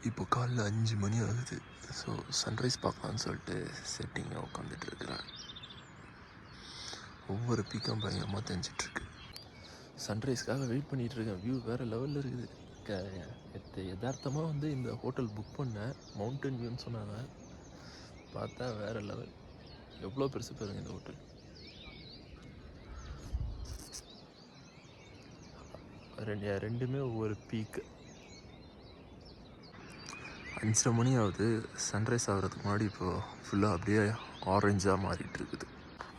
இப்போ காலைல 5 மணி ஆகுது. ஸோ சன்ரைஸ் பார்க்கலான்னு சொல்லிட்டு செட்டிங்காக உட்காந்துட்ருக்குறேன். ஒவ்வொரு பீக்கும் பயங்கரமாக தெரிஞ்சிட்ருக்கு. சன்ரைஸ்க்காக வெயிட் பண்ணிகிட்ருக்கேன். வியூ வேறு லெவலில் இருக்குது. யதார்த்தமாக வந்து இந்த ஹோட்டல் புக் பண்ணேன். மவுண்டன் வியூன்னு சொன்னாங்க. பார்த்தா வேறு லெவல். எவ்வளோ பெருசு பாருங்க இந்த ஹோட்டல். ரெண்டுமே ஒவ்வொரு பீக்கு. 5:30 மணி ஆகுது. சன்ரைஸ் ஆகிறதுக்கு முன்னாடி இப்போது ஃபுல்லாக அப்படியே ஆரஞ்சாக மாறிட்டு இருக்குது.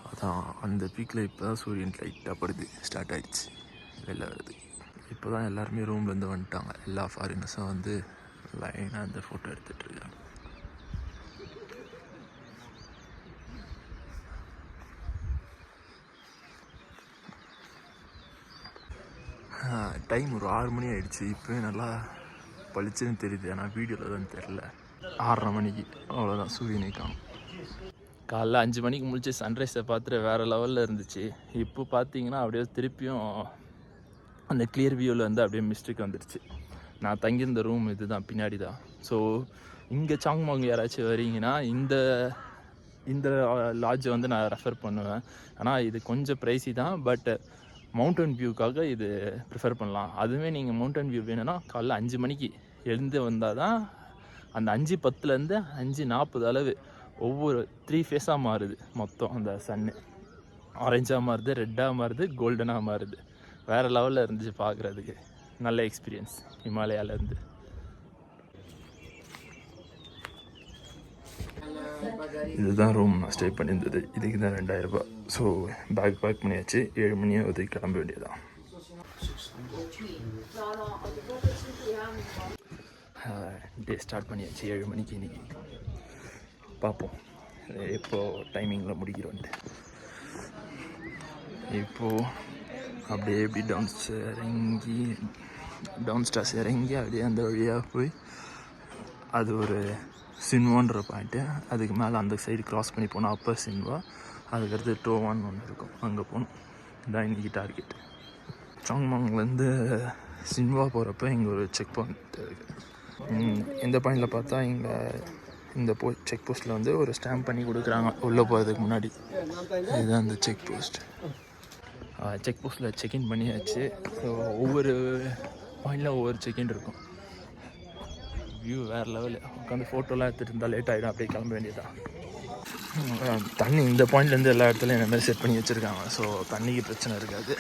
அதான் அந்த பீக்கில் இப்போ தான் சூரியன் லைட்டாக படுது. ஸ்டார்ட் ஆகிடுச்சு வெளில வருது. இப்போ தான் எல்லாருமே ரூம்லேருந்து வந்துட்டாங்க. எல்லா ஃபாரினர்ஸும் வந்து லைனாக அந்த ஃபோட்டோ எடுத்துகிட்ருக்காங்க. டைம் ஒரு 6 மணி ஆகிடுச்சு. இப்போ நல்லா பளிச்சுன்னு தெரியுது. ஆனால் வீடியோவில் தான் தெரில. 6:30 மணிக்கு அவ்வளோதான் சூரியனை காணும். காலைல 5 மணிக்கு முடிச்சு சன்ரைஸை பார்த்துட்டு வேறு லெவலில் இருந்துச்சு. இப்போ பார்த்தீங்கன்னா அப்படியே திருப்பியும் அந்த கிளியர் வியூவில் வந்து அப்படியே மிஸ்டேக் வந்துடுச்சு. நான் தங்கியிருந்த ரூம் இது தான், பின்னாடி தான். ஸோ இங்கே சாங்மாங் யாராச்சும் வரீங்கன்னா இந்த லாட்ஜை வந்து நான் ரெஃபர் பண்ணுவேன். ஆனால் இது கொஞ்சம் ப்ரைஸி தான். பட் மவுண்டன் வியூக்காக இது ப்ரிஃபர் பண்ணலாம். அதுவே நீங்கள் மவுண்டன் வியூ வேணும்னா காலைல 5 மணிக்கு எழுந்து வந்தால் தான் அந்த 5:10 5:40 அளவு ஒவ்வொரு 3 ஃபேஸாக மாறுது. மொத்தம் அந்த சன்னு ஆரஞ்சாக மாறுது, ரெட்டாக மாறுது, கோல்டனாக மாறுது. வேறு லெவலில் இருந்துச்சு பார்க்குறதுக்கு. நல்ல எக்ஸ்பீரியன்ஸ் ஹிமாலயாவிலேருந்து. இதுதான் ரூம் நான் ஸ்டே பண்ணியிருந்தது. இதுக்கு தான் 2000 ரூபாய். ஸோ பேக் பண்ணியாச்சு. 7 மணி ஆகுது, கிளம்ப வேண்டியதான். டே ஸ்டார்ட் பண்ணியாச்சு 7 மணிக்கு. இன்றைக்கி பார்ப்போம் எப்போது டைமிங்கில் முடிக்கிறோன்ட்டு. இப்போது அப்படியே எப்படி டவுன் ஸ்டார்ஸ் இறங்கி அப்படியே அந்த வழியாக போய் அது ஒரு சின்வான்ற பாயிண்ட்டு. அதுக்கு மேலே அந்த சைடு க்ராஸ் பண்ணி போனால் அப்பர் சின்வா. அதுக்கடுத்து டோவான்னு ஒன்று இருக்கும், அங்கே போகணும். இதான் இன்றைக்கி டார்கெட். சாங்மாங்லேருந்து சின்வா போகிறப்ப இங்கே ஒரு செக் பாயிண்ட் இருக்குது. இந்த பாயிண்டில் பார்த்தா இங்கே இந்த செக் போஸ்ட்டில் வந்து ஒரு ஸ்டாம்ப் பண்ணி கொடுக்குறாங்க உள்ளே போகிறதுக்கு முன்னாடி. இதுதான் அந்த செக் போஸ்ட். செக் போஸ்ட்டில் செக்இன் பண்ணியாச்சு. ஸோ ஒவ்வொரு பாயிண்டில் ஒவ்வொரு செக்இன் இருக்கும். வியூ வேறு லெவலு. உட்காந்து ஃபோட்டோலாம் எடுத்துகிட்டு இருந்தால் லேட் ஆகிடும். அப்படியே கிளம்ப வேண்டியதான். தண்ணி இந்த பாயிண்ட்லேருந்து எல்லா இடத்துலையும் இந்த மாதிரி செட் பண்ணி வச்சுருக்காங்க. ஸோ தண்ணிக்கு பிரச்சனை இருக்காது.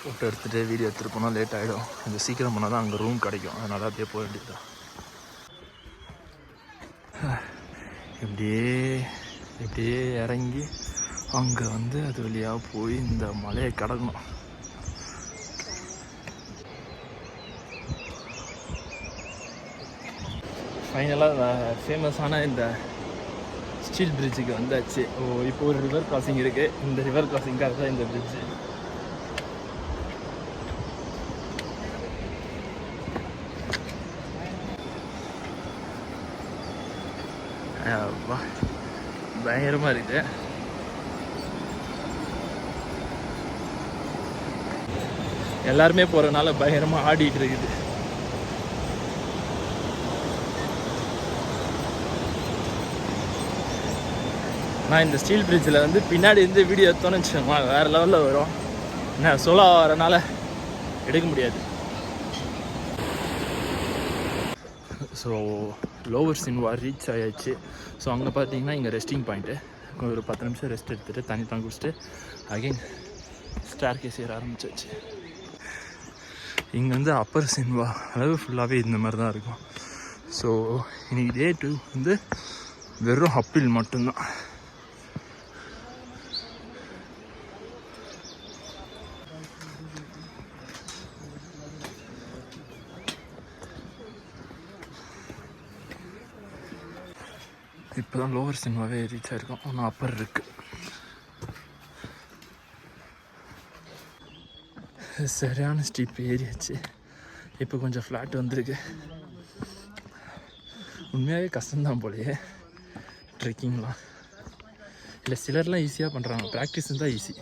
ஃபோட்டோ எடுத்துகிட்டு வீடியோ எடுத்துகிட்டு போனால் லேட் ஆகிடும். கொஞ்சம் சீக்கிரம் போனால் தான் அங்கே ரூம் கிடைக்கும். அதனால் அப்படியே போக வேண்டியதுதான். இப்படியே இறங்கி அங்கே வந்து அது வழியாக போய் இந்த மலையை கடக்கணும். ஃபைனலாக ஃபேமஸான இந்த ஸ்டீல் பிரிட்ஜுக்கு வந்தாச்சு. இப்போ ஒரு ரிவர் கிராசிங் இருக்குது. இந்த ரிவர் கிராசிங்காக தான் இந்த பிரிட்ஜு. பயங்கரமாக இருக்குது. எல்லாருமே போகிறதுனால பயங்கரமாக ஆடிட்டு இருக்குது. நான் இந்த ஸ்டீல் பிரிட்ஜில் வந்து பின்னாடி இருந்து வீடியோ எடுத்தோன்னு வச்சுக்கோங்களேன், வேறு லெவலில் வரும். நான் சோலோ வரனால எடுக்க முடியாது. ஸோ லோவர் சின்வா ரீச் ஆகிடுச்சு. ஸோ அங்கே பார்த்தீங்கன்னா இங்கே ரெஸ்டிங் பாயிண்ட்டு. ஒரு 10 நிமிஷம் ரெஸ்ட் எடுத்துகிட்டு தண்ணி தான் குடிச்சிட்டு அகெயின் ஸ்டார் கேஸ் ஏற ஆரம்பிச்சாச்சு. இங்கே வந்து அப்பர் சின்வா அளவு ஃபுல்லாகவே இந்த மாதிரி தான் இருக்கும். ஸோ இன்றைக்கி டே 2 வந்து வெறும் அப்பில் மட்டும்தான். இப்போ தான் லோவர் சின்வாவே ரீச் ஆகிருக்கும். ஒன்றும் அப்பர் இருக்குது. சரியான ஸ்டீப் ஏறியாச்சு. இப்போ கொஞ்சம் ஃப்ளாட் வந்திருக்கு. உண்மையாகவே கஷ்டம்தான் போலையே ட்ரெக்கிங்லாம். இல்லை சிலர்லாம் ஈஸியாக பண்ணுறாங்க. ப்ராக்டிஸ் இருந்தால் ஈஸி.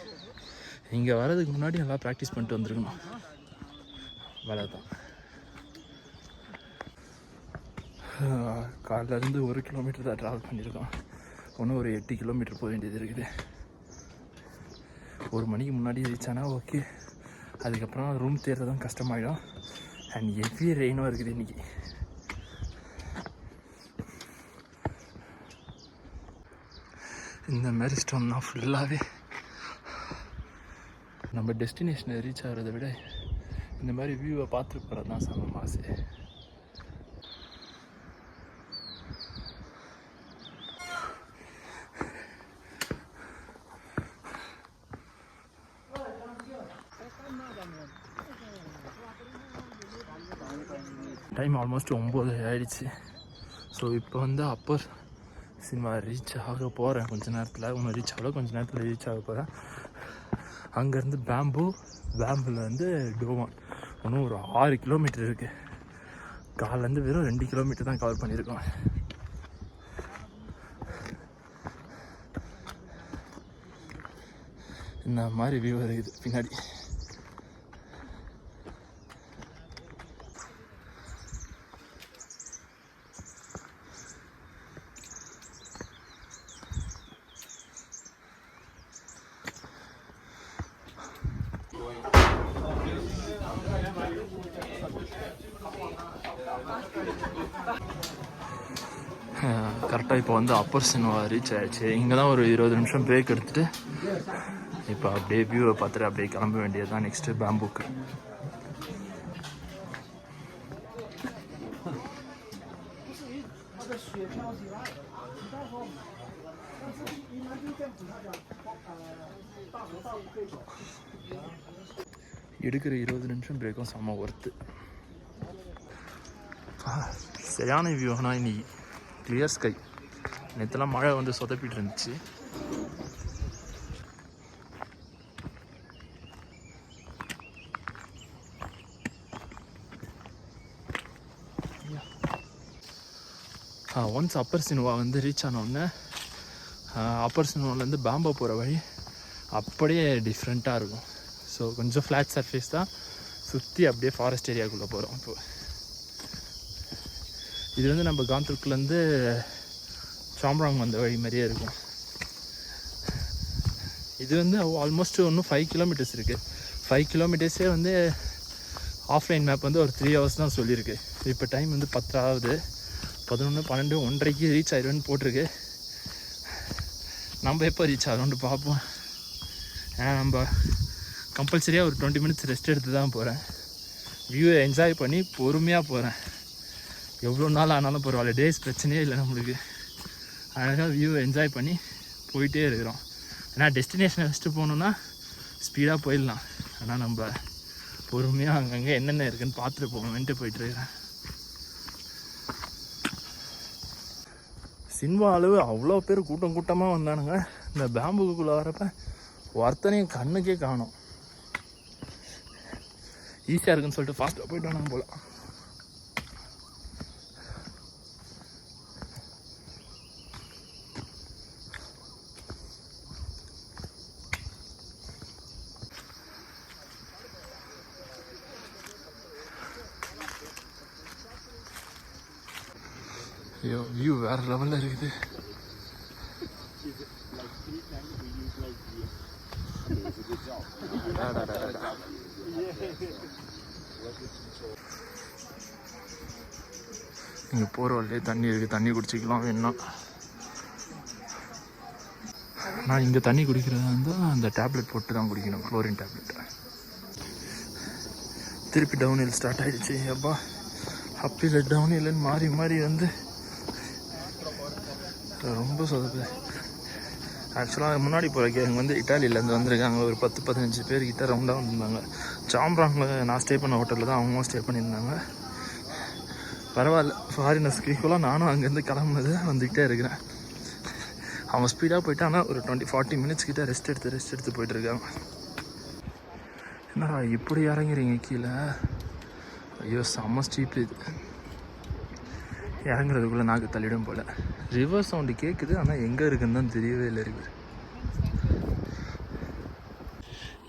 இங்கே வர்றதுக்கு முன்னாடி நல்லா ப்ராக்டிஸ் பண்ணிட்டு வந்துருக்கணும். வேலை தான். காலையிலேருந்து 1 கிலோமீட்டர் தான் ட்ராவல் பண்ணியிருக்கோம். இன்னும் ஒரு 8 கிலோமீட்டர் போக வேண்டியது இருக்குது. 1 மணிக்கு முன்னாடி ரீச் ஆனால் ஓகே. அதுக்கப்புறம் ரூம் தேடுறதும் கஷ்டமாயிடும். அண்ட் ஹெவி ரெயினும் இருக்குது இன்றைக்கி. இந்த மாதிரி ஸ்டோம்னா ஃபுல்லாகவே நம்ம டெஸ்டினேஷனை ரீச் ஆகிறத விட இந்த மாதிரி வியூவை பார்த்துட்டு போகிறது தான் செம்ம ஆசை. டைம் ஆல்மோஸ்ட் 9 ஆகிடுச்சு. ஸோ இப்போ வந்து அப்பர் சினிமா ரீச் ஆக போகிறேன். கொஞ்சம் நேரத்தில் இன்னும் ரீச் ஆகல, கொஞ்சம் நேரத்தில் ரீச் ஆக போகிறேன். அங்கேருந்து பேம்பூவில் வந்து டோவான் இன்னும் ஒரு 6 கிலோமீட்டர் இருக்குது. காலேருந்து வெறும் 2 கிலோமீட்டர் தான் கவர் பண்ணியிருக்கோம். இந்த மாதிரி வியூ இருக்குது பின்னாடி. கரெக்டாக இப்போ வந்து அப்பர் சினிமா ரீச் ஆகிடுச்சு. இங்கே தான் ஒரு 20 நிமிஷம் பிரேக் எடுத்துகிட்டு இப்போ அப்படியே வியூவை பார்த்துட்டு அப்படியே கிளம்ப வேண்டியது தான் நெக்ஸ்ட்டு பேம்புக்கு. எடுக்கிற 20 நிமிஷம் பிரேக்கும் செம்ம ஒர்த்து. சரியான வியூ. ஆனால் இன்னைக்கு கிளியர் ஸ்கை. நேற்றுலாம் மழை வந்து சொதப்பிட்டு இருந்துச்சு. ஒன்ஸ் அப்பர் சினிமா வந்து ரீச் ஆனோடனே அப்பர் சினிமாவிலேருந்து பேம்பா போகிற வழி அப்படியே டிஃப்ரெண்ட்டாக இருக்கும். ஸோ கொஞ்சம் ஃப்ளாட் சர்ஃபேஸ் தான், சுற்றி அப்படியே ஃபாரஸ்ட் ஏரியாவுக்குள்ளே போகிறோம். இப்போ இது வந்து நம்ம காந்தூர்க்குலேருந்து சாம்ராங் வந்த வழி மாதிரியே இருக்கும். இது வந்து ஆல்மோஸ்ட் இன்னும் 5 கிலோமீட்டர்ஸ் இருக்குது. 5 கிலோமீட்டர்ஸே வந்து ஆஃப்லைன் மேப் வந்து ஒரு 3 ஹவர்ஸ் தான் சொல்லியிருக்கு. இப்போ டைம் வந்து 10 ஆகுது. 11, 12, 1:30 ரீச் ஆயிடுவேன்னு போட்டிருக்கு. நம்ம எப்போ ரீச் ஆகிறோம்னு பார்ப்போம். ஏன்னா நம்ம கம்பல்சரியாக ஒரு 20 மினிட்ஸ் ரெஸ்ட் எடுத்து தான் போகிறேன். வியூவை என்ஜாய் பண்ணி பொறுமையாக போகிறேன். எவ்வளோ நாள் ஆனாலும் பரவாயில்ல, டேஸ் பிரச்சனையே இல்லை நம்மளுக்கு. அழகாக வியூவை என்ஜாய் பண்ணி போயிட்டே இருக்கிறோம். ஏன்னா டெஸ்டினேஷனை வச்சுட்டு போகணுன்னா ஸ்பீடாக போயிடலாம். ஆனால் நம்ம பொறுமையாக அங்கங்கே என்னென்ன இருக்குதுன்னு பார்த்துட்டு போகணுன்ட்டு போயிட்டுருக்கிறேன். சினிமா அளவு அவ்வளோ பேர் கூட்டமாக வந்தானுங்க. இந்த பேம்புக்குள்ளே வரப்போ ஒருத்தனையும் கண்ணுக்கே காணும். ஈஸியாக இருக்குன்னு சொல்லிட்டு ஃபாஸ்ட்டாக போயிட்டு வந்தாங்க போல. ஐயோ, வியூ வேறு லெவலில் இருக்குது. இங்கே போகிற வழியே தண்ணி இருக்குது, தண்ணி குடிச்சிக்கலாம் வேணும்னா. நான் இங்கே தண்ணி குடிக்கிறதா இருந்தால் அந்த டேப்லெட் போட்டு தான் குடிக்கணும், குளோரின் டேப்லெட். திருப்பி டவுன் ஹில் ஸ்டார்ட் ஆகிடுச்சு. அப்பா அப்பில் டவுன் ஹில்லுன்னு மாறி மாறி வந்து ரொம்ப சொதப்பு. ஆக்சுவலாக முன்னாடி போகிற கேங் வந்து இட்டாலியிலேருந்து வந்திருக்காங்க. ஒரு 10-15 பேர்கிட்ட ரவுண்டாக வந்திருந்தாங்க. சாம்ராங்கில் நான் ஸ்டே பண்ண ஹோட்டலில் தான் அவங்களும் ஸ்டே பண்ணியிருந்தாங்க. பரவாயில்ல, ஃபாரினர்ஸ்க்கு ஈக்குவலாக நானும் அங்கேருந்து கிளம்புனது வந்துக்கிட்டே இருக்கிறேன். அவங்க ஸ்பீடாக போயிட்டாங்கன்னா ஒரு 20-40 மினிட்ஸ் கிட்டே ரெஸ்ட் எடுத்து போயிட்டுருக்காங்க. என்னடா இப்படி இறங்குறீங்க கீழே? ஐயோ செம்ம ஸ்டீப். இது இறங்குறதுக்குள்ளே நாக்கு தள்ளிடும் போல். ரிவர் சவுண்டு கேட்குது, ஆனால் எங்கே இருக்குன்னு தான் தெரியவே இல்லை. இருக்குது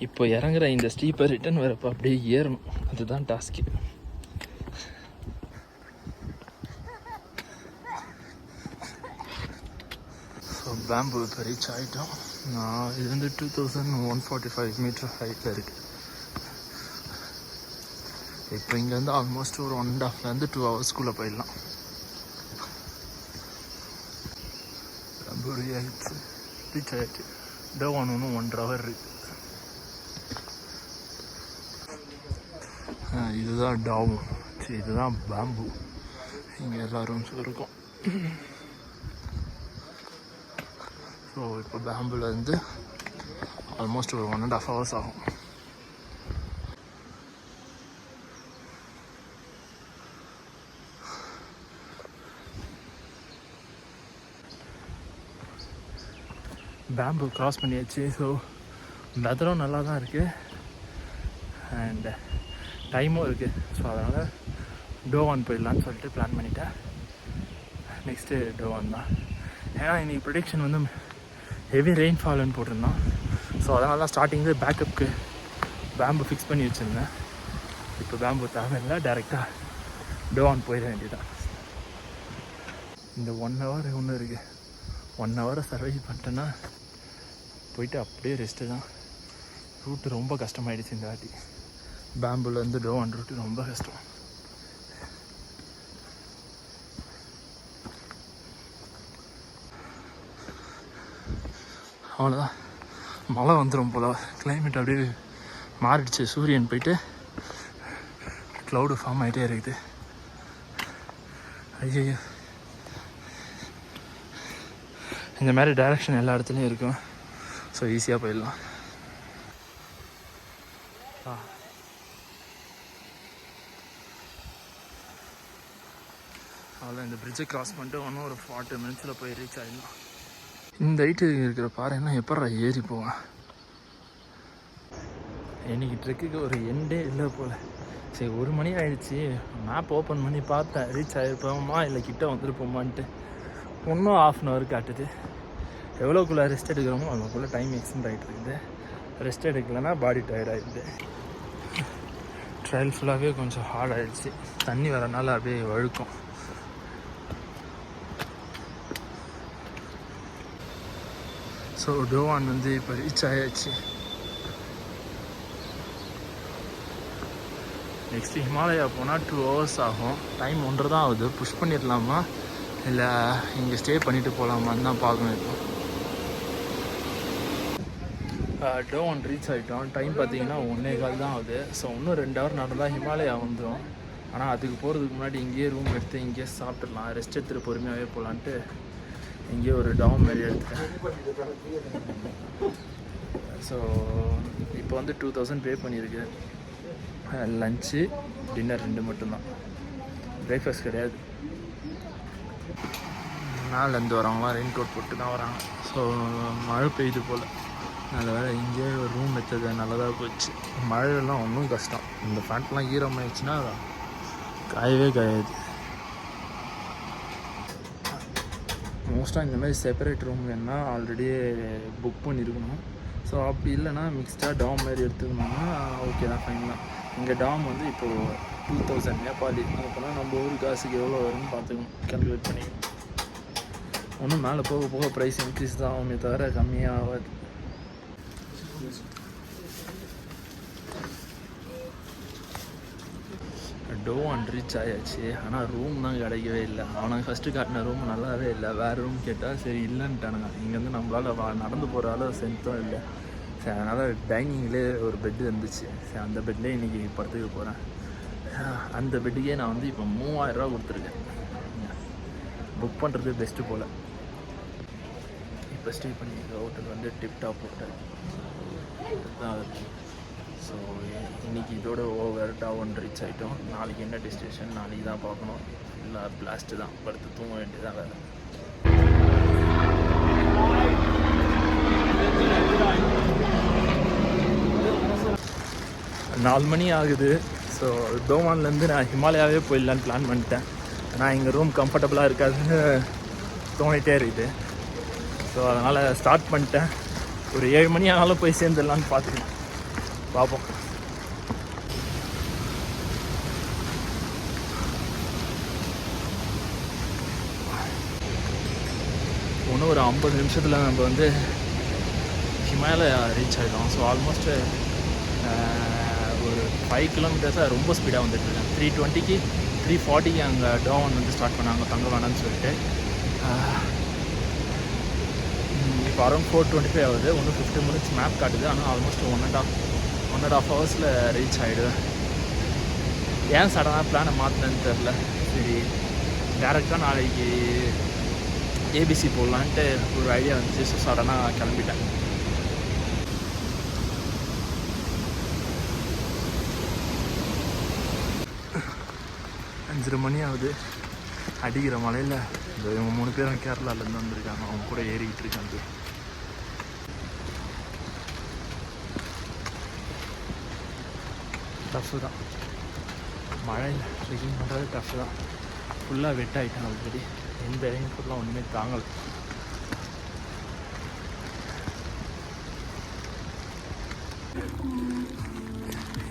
இப்போ இறங்குற இந்த ஸ்டீப்பை ரிட்டன் வரப்போ அப்படியே ஏறணும், அதுதான் டாஸ்க்கு. ஸோ பேம்பு இப்போ ரீச் ஆகிட்டோம். இது வந்து 2145 மீட்டர் ஹைட்டில் இருக்குது. இப்போ இங்கேருந்து ஆல்மோஸ்ட் ஒரு 1.5 to 2 ஹவர்ஸ்க்குள்ளே போயிடலாம். பேம்பு ஆகிடுச்சு, ரீச் ஆகிடுச்சு. டோவான் ஒன்றும் 1.5 hour இருக்குது. இதுதான் டாவும், சரி இதுதான் பேம்பு. இங்கே எல்லா ரூம்ஸும் இருக்கும். ஸோ இப்போ பேம்புலேருந்து ஆல்மோஸ்ட் ஒரு 1.5 hours ஆகும். பேம்பு க்ராஸ் பண்ணியாச்சு. ஸோ வெதரும் நல்லா தான் இருக்குது அண்ட் டைமும் இருக்குது. ஸோ அதனால் டோவான் போயிடலான்னு சொல்லிட்டு பிளான் பண்ணிட்டேன். நெக்ஸ்ட்டு டோவான் தான். ஏன்னா இன்றைக்கி ப்ரெடிக்ஷன் வந்து ஹெவி ரெயின்ஃபால்னு போட்டிருந்தோம். ஸோ அதனால தான் ஸ்டார்டிங்கில் பேக்கப்புக்கு பேம்பு ஃபிக்ஸ் பண்ணி வச்சுருந்தேன். இப்போ பேம்பு தேவையில்லை, டேரெக்டாக டோவான் போயிட வேண்டியதான். இந்த 1 hour ஒன்று இருக்குது. 1 hour சர்வைவ் பண்ணிட்டேன்னா போயிட்டு அப்படியே ரெஸ்ட்டு தான். ரூட்டு ரொம்ப கஷ்டமாயிடுச்சு இந்த வாட்டி. பேம்புலேருந்து டோவான் ரூட்டு ரொம்ப கஷ்டம். அவ்வளோதான், மழை வந்துடும் போல. கிளைமேட் அப்படியே மாறிடுச்சு. சூரியன் போயிட்டு க்ளவுடு ஃபார்ம் ஆகிட்டே இருக்குது. ஐயோ, இந்த மாதிரி டைரக்ஷன் எல்லா இடத்துலையும் இருக்கும். ஸோ ஈஸியாக போயிடலாம். அவ்வளோ இந்த பிரிட்ஜை க்ராஸ் பண்ணிட்டு ஒன்றும் ஒரு 40 minutes போய் ரீச் ஆகிடலாம். இந்த ஹைட்டு இருக்கிற பாறைன்னா எப்படா ஏறி போவேன். இன்றைக்கி ட்ரெக்குக்கு ஒரு எண்டே இல்லை போல். சரி 1 மணி ஆகிடுச்சி. மேப் ஓப்பன் பண்ணி பார்த்தேன், ரீச் ஆகிருப்போமா இல்லை கிட்டே வந்துருப்போமான்ட்டு. இன்னும் 1/2 hour காட்டுது. எவ்வளோக்குள்ளே ரெஸ்ட் எடுக்கிறோமோ அவ்வளோக்குள்ளே டைம் எக்ஸ்டெண்ட் ஆகிட்டு இருக்குது. ரெஸ்ட் எடுக்கலைன்னா பாடி டயர்ட் ஆகிடுது. ட்ரையல் ஃபுல்லாகவே கொஞ்சம் ஹார்ட் ஆகிடுச்சு. தண்ணி வரனால அப்படியே வழுக்கும். ஸோ டோவான் வந்து இப்போ ரீச் ஆயாச்சு. நெக்ஸ்ட்டு ஹிமாலயா போனால் 2 hours ஆகும். டைம் 1.5 தான் ஆகுது. புஷ் பண்ணிடலாமா இல்லை இங்கே ஸ்டே பண்ணிவிட்டு போகலாமான்னு தான் பார்க்கணும். இப்போ டோவான் ரீச் ஆகிட்டோம். டைம் பார்த்தீங்கன்னா 1:15 தான் ஆகுது. ஸோ இன்னும் 2 hour நடந்தால் ஹிமாலயா வந்துடும். ஆனால் அதுக்கு போகிறதுக்கு முன்னாடி இங்கேயே ரூம் எடுத்து இங்கேயே சாப்பிட்டுடலாம், ரெஸ்ட் எடுத்துகிட்டு பொறுமையாகவே போகலான்ட்டு இங்கேயே ஒரு டாம் மாரி எடுத்துட்டேன். ஸோ இப்போ வந்து 2000 பே பண்ணியிருக்கு. லஞ்சு டின்னர் 2 மட்டும்தான், பிரேக்ஃபாஸ்ட் கிடையாது. மேலேருந்து வரவங்களாம் ரெயின் கோட் போட்டு தான் வராங்க. ஸோ மழை பெய்யுது போல். நல்ல வேலை இங்கேயே ஒரு ரூம் எடுத்தது நல்லதாக போச்சு. மழையெல்லாம் ஒன்றும் கஷ்டம். இந்த ஃபேண்ட்லாம் ஈரமாகிடுச்சுன்னா காயவே காயாது. மோஸ்ட்டாக இந்த மாதிரி செப்பரேட் ரூம் வேணுன்னா ஆல்ரெடி புக் பண்ணியிருக்கணும். ஸோ அப்படி இல்லைன்னா மிக்ஸ்டாக டாம் மாதிரி எடுத்துக்கணும்னா ஓகே தான், ஃபைன் தான். இங்கே டாம் வந்து இப்போது 2000 நேபாளி. அப்போனா நம்ம ஊர் காசுக்கு எவ்வளோ வரும்னு பார்த்துக்கணும், கால்குலேட் பண்ணிக்கணும். ஒன்றும் மேலே போக போக ப்ரைஸ் இன்க்ரீஸ் தான் ஆகுமே தவிர கம்மியாக ஆகாது. டோவான் ரீச் ஆயாச்சு. ஆனால் ரூம் தான் கிடைக்கவே இல்லை. அவனுக்கு ஃபஸ்ட்டு காட்டின ரூம் நல்லாவே இல்லை. வேறு ரூம் கேட்டால் சரி இல்லைன்ட்டானுங்க. இங்கேருந்து நம்மளால் நடந்து போகிற அளவு சென்த்தும் இல்லை. சரி அதனால் டைனிங்லேயே ஒரு பெட்டு இருந்துச்சு. சரி அந்த பெட்லேயே இன்றைக்கி படுத்துக்க போகிறேன். அந்த பெட்டுக்கே நான் வந்து இப்போ 3000 ரூபா கொடுத்துருக்கேன். புக் பண்ணுறது பெஸ்ட்டு போல். இப்போ ஸ்டே பண்ணியிருக்க ஹோட்டல் வந்து டிப்டாப் ஹோட்டல் தான். ஸோ இன்றைக்கி இதோட ஓவர் டவுன் ரீச் ஆகிட்டோம். நாளைக்கு என்ன டெஸ்டினேஷன் நாளைக்கு தான் பார்க்கணும். இல்லை பிளாஸ்ட்டு தான், படுத்து தூங்க வேண்டியதான் வேறு. 4 மணி ஆகுது. ஸோ டோவான்லேருந்து நான் ஹிமாலயாவே போயிடலான்னு பிளான் பண்ணிட்டேன். ஆனால் இங்கே ரூம் கம்ஃபர்டபுளாக இருக்காதுன்னு தோணிகிட்டே இருக்குது. ஸோ அதனால் ஸ்டார்ட் பண்ணிட்டேன். ஒரு 7 மணி ஆனாலும் போய் சேர்ந்துடலான்னு பார்த்துக்கலாம். பார்ப்போம். இன்னும் ஒரு 50 நிமிஷத்தில் நம்ம வந்து ஹிமாலயா ரீச் ஆகிடும். ஸோ ஆல்மோஸ்ட்டு ஒரு 5 கிலோமீட்டர்ஸாக ரொம்ப ஸ்பீடாக வந்துட்டுருக்கேன். 320க்கு 340க்கு அங்கே டோவன் வந்து ஸ்டார்ட் பண்ணாங்க தங்க வேணான்னு சொல்லிட்டு. இப்போ அரௌண்ட் 4:25 ஆகுது. இன்னும் 50 மினிட்ஸ் மேப் காட்டுது. ஆனால் ஆல்மோஸ்ட் ஒன் அண்ட் ஆஃப் ஹவர்ஸில் ரீச் ஆகிடுவேன். ஏன் சடனாக பிளானை மாற்றினேன்னு தெரில. சரி டேரெக்டாக நாளைக்கு ஏபிசி போடலான்ட்டு ஒரு ஐடியா வந்துச்சு. ஸோ சடனாக கிளம்பிட்டேன். அஞ்சரை மணி ஆகுது. அடிக்கிற மலையில் இவங்க 3 பேரும் கேரளாவிலேருந்து வந்திருக்காங்க. அவங்க கூட ஏறிக்கிட்டு இருக்காங்க. டஃப்பு தான் மழையில் ட்ரெக்கிங் பண்ணுறது. டஃப்பு தான். ஃபுல்லாக வெட் ஆகிட்டேன் ஆல்ரெடி. எந்த ரெயின் ஃபுல்லாக ஒன்றுமே தாங்கலை.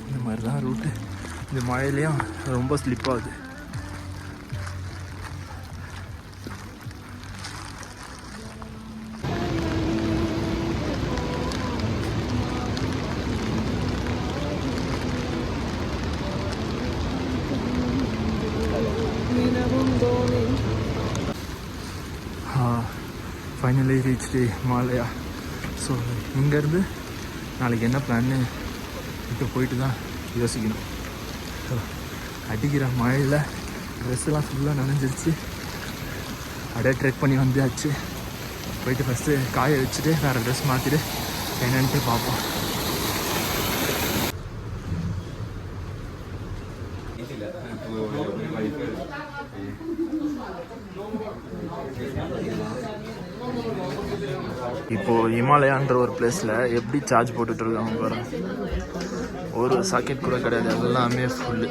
இந்த மாதிரி தான் ரூட்டு. இந்த மழையிலையும் ரொம்ப ஸ்லிப் ஆகுது. Finally reached Himalaya. ஸோ இங்கேருந்து நாளைக்கு என்ன பிளான்னு இப்போ போயிட்டு தான் யோசிக்கணும். ஸோ அடிக்கிற மழையில் ட்ரெஸ்ஸெல்லாம் ஃபுல்லாக நனைஞ்சிருச்சு. அப்படியே ட்ரெக் பண்ணி வந்தாச்சு. போயிட்டு ஃபஸ்ட்டு காய வச்சுட்டு வேறு ட்ரெஸ் மாற்றிட்டு என்னன்ட்டு பார்ப்போம். இப்போது ஹிமாலயான்ற ஒரு பிளேஸில் எப்படி சார்ஜ் போட்டுட்ருக்காங்க பாருங்க. ஒரு சாக்கெட் கூட கிடையாது. எல்லாமே ஃபுல்லு.